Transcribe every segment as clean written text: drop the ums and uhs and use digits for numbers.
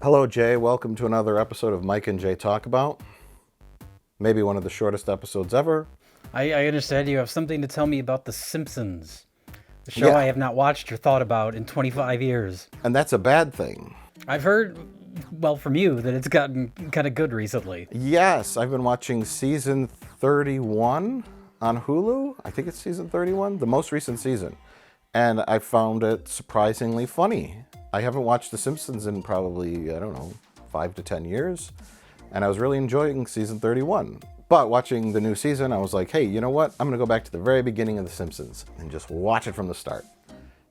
Hello, Jay. Welcome to another episode of Mike and Jay Talk About. Maybe one of the shortest episodes ever. I understand you have something to tell me about The Simpsons, the show I have not watched or thought about in 25 years. And that's a bad thing. I've heard, well, from you, that it's gotten kind of good recently. Yes, I've been watching season 31 on Hulu. I think it's season 31, the most recent season. And I found it surprisingly funny. I haven't watched The Simpsons in probably, 5 to 10 years. And I was really enjoying season 31. But watching the new season, I was like, hey, you know what? I'm going to go back to the very beginning of The Simpsons and just watch it from the start.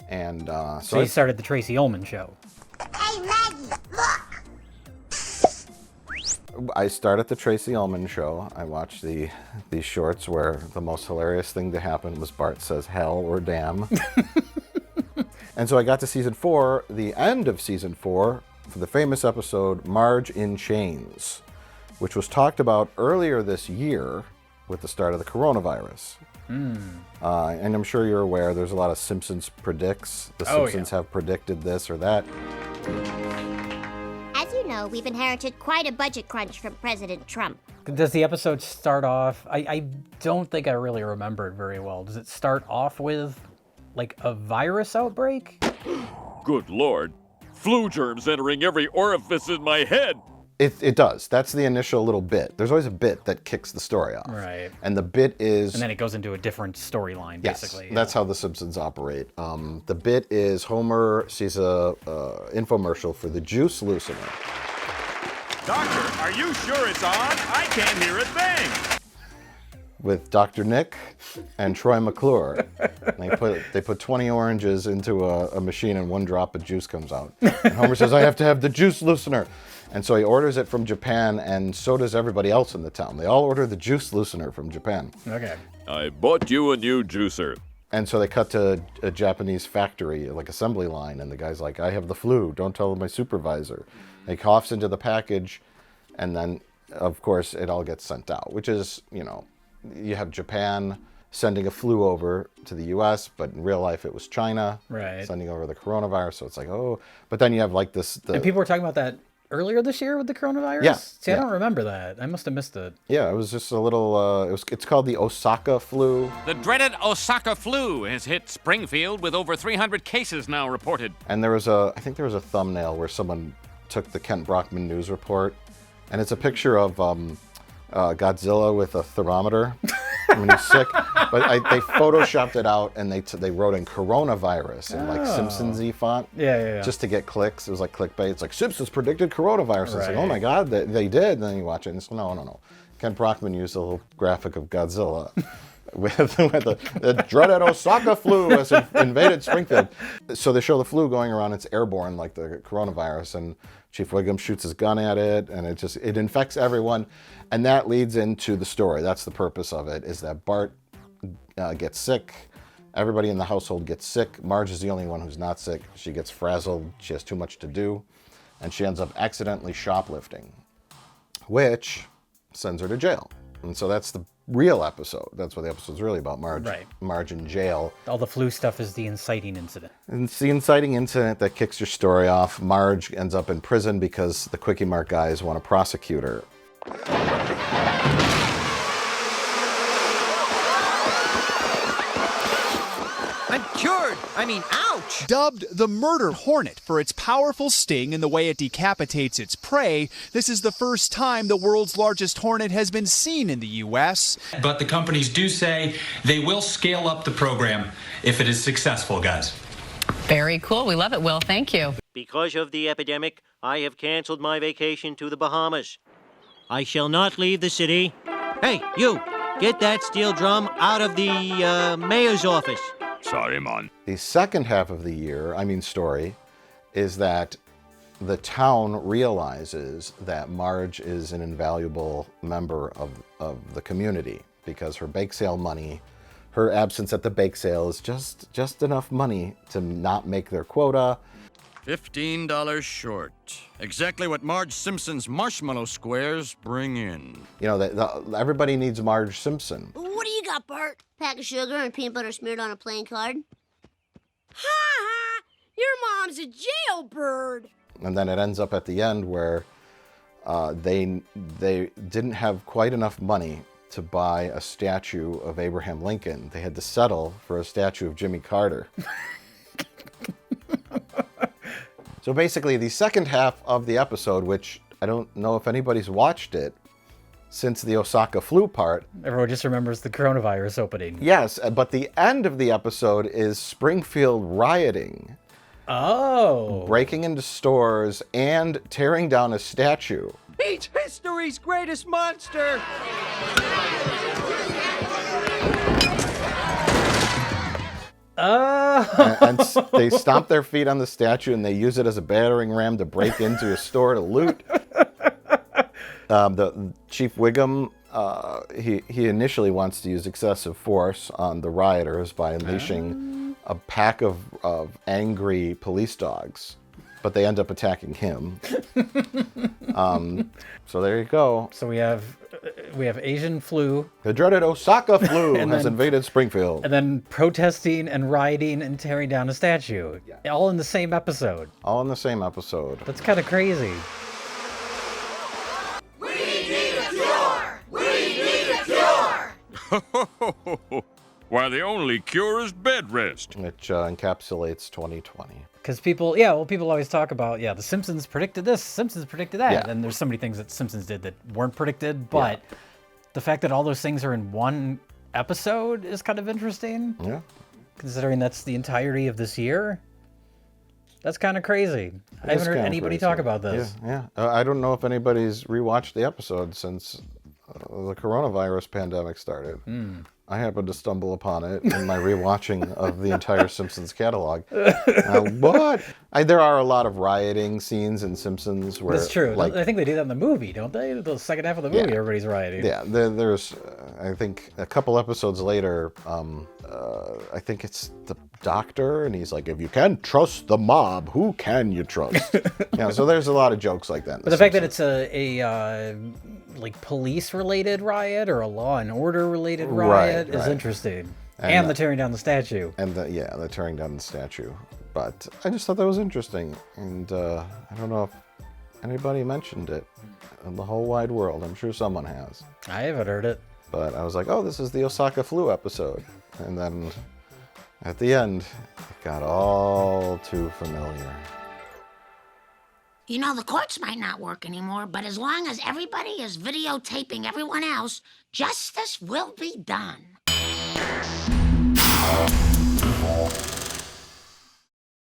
And so you started the Tracy Ullman show. Hey, Maggie, look! I started the Tracy Ullman show. I watched these shorts where the most hilarious thing to happen was Bart says hell or damn. And so I got to season 4, the end of season 4, for the famous episode Marge in Chains, which was talked about earlier this year with the start of the coronavirus. And I'm sure you're aware there's a lot of Simpsons predicts. The Simpsons have predicted this or that. As you know, we've inherited quite a budget crunch from President Trump. Does the episode start off? I don't think I really remember it very well. Does it start off with, like, a virus outbreak? Good Lord. Flu germs entering every orifice in my head. It does. That's the initial little bit. There's always a bit that kicks the story off. Right. And the bit is... And then it goes into a different storyline, basically. Yes, that's how The Simpsons operate. The bit is Homer sees a infomercial for the juice loosener. Doctor, are you sure it's on? I can't hear a thing. With Dr. Nick and Troy McClure. They put 20 oranges into a machine and 1 drop of juice comes out. And Homer says, I have to have the juice loosener. And so he orders it from Japan, and so does everybody else in the town. They all order the juice loosener from Japan. Okay. I bought you a new juicer. And so they cut to a Japanese factory, like assembly line, and the guy's like, I have the flu, don't tell my supervisor. And he coughs into the package, and then, of course, it all gets sent out, which is, you have Japan sending a flu over to the U.S., but in real life it was China sending over the coronavirus. So it's like, oh, but then you have like this. And people were talking about that earlier this year with the coronavirus? Yeah. See, I don't remember that. I must have missed it. Yeah, it was just a little, it's called the Osaka flu. The dreaded Osaka flu has hit Springfield with over 300 cases now reported. And I think there was a thumbnail where someone took the Kent Brockman news report, and it's a picture of Godzilla with a thermometer when he's sick. But they photoshopped it out, and they wrote in coronavirus in like Simpsons-y font. Yeah. Just to get clicks. It was like clickbait. It's like, Simpsons predicted coronavirus. It's like, oh my God, they did. And then you watch it, and it's no. Kent Brockman used a little graphic of Godzilla with the dreaded Osaka flu has invaded Springfield. So they show the flu going around. It's airborne like the coronavirus, and Chief Wiggum shoots his gun at it, and it infects everyone. And that leads into the story. That's the purpose of it, is that Bart gets sick. Everybody in the household gets sick. Marge is the only one who's not sick. She gets frazzled. She has too much to do. And she ends up accidentally shoplifting, which sends her to jail. And so that's the real episode. That's what the episode's really about, Marge. Right. Marge in jail. All the flu stuff is the inciting incident. And it's the inciting incident that kicks your story off. Marge ends up in prison because the Quickie Mart guys want to prosecute her. I'm cured! Ouch! Dubbed the murder hornet for its powerful sting and the way it decapitates its prey, this is the first time the world's largest hornet has been seen in the U.S. But the companies do say they will scale up the program if it is successful, guys. Very cool. We love it, Will. Thank you. Because of the epidemic, I have canceled my vacation to the Bahamas. I shall not leave the city. Hey, you! Get that steel drum out of the mayor's office. Sorry, man. The second half of the story, is that the town realizes that Marge is an invaluable member of the community because her bake sale money, her absence at the bake sale is just enough money to not make their quota. $15 short. Exactly what Marge Simpson's marshmallow squares bring in. Everybody needs Marge Simpson. What do you got, Bart? Pack of sugar and peanut butter smeared on a playing card? Ha ha! Your mom's a jailbird. And then it ends up at the end where they didn't have quite enough money to buy a statue of Abraham Lincoln. They had to settle for a statue of Jimmy Carter. So basically, the second half of the episode, which I don't know if anybody's watched it since the Osaka flu part. Everyone just remembers the coronavirus opening. Yes, but the end of the episode is Springfield rioting. Oh. Breaking into stores and tearing down a statue. He's history's greatest monster! And they stomp their feet on the statue and they use it as a battering ram to break into a store to loot. The Chief Wiggum, he initially wants to use excessive force on the rioters by unleashing a pack of angry police dogs, but they end up attacking him. So there you go. So we have Asian flu. The dreaded Osaka flu has invaded Springfield. And then protesting and rioting and tearing down a statue. Yeah. All in the same episode. All in the same episode. That's kind of crazy. We need a cure! We need a cure! Why, the only cure is bed rest. Which encapsulates 2020. Because people always talk about, The Simpsons predicted this, Simpsons predicted that. Yeah. And there's so many things that Simpsons did that weren't predicted, but the fact that all those things are in one episode is kind of interesting. Yeah. Considering that's the entirety of this year. That's kind of crazy. I haven't heard anybody talk about this. Yeah. I don't know if anybody's rewatched the episode since the coronavirus pandemic started. I happened to stumble upon it in my rewatching of the entire Simpsons catalog. There are a lot of rioting scenes in Simpsons where... That's true. I think they do that in the movie, don't they? The second half of the movie, everybody's rioting. Yeah, there's, I think, a couple episodes later, I think it's the doctor, and he's like, if you can't trust the mob, who can you trust? So there's a lot of jokes like that. But the fact that it's a like police-related riot or a law and order-related riot is interesting. And the tearing down the statue. And the tearing down the statue. But I just thought that was interesting. And I don't know if anybody mentioned it in the whole wide world. I'm sure someone has. I haven't heard it. But I was like, oh, this is the Osaka flu episode. And then at the end, it got all too familiar. You know, the courts might not work anymore, but as long as everybody is videotaping everyone else, justice will be done.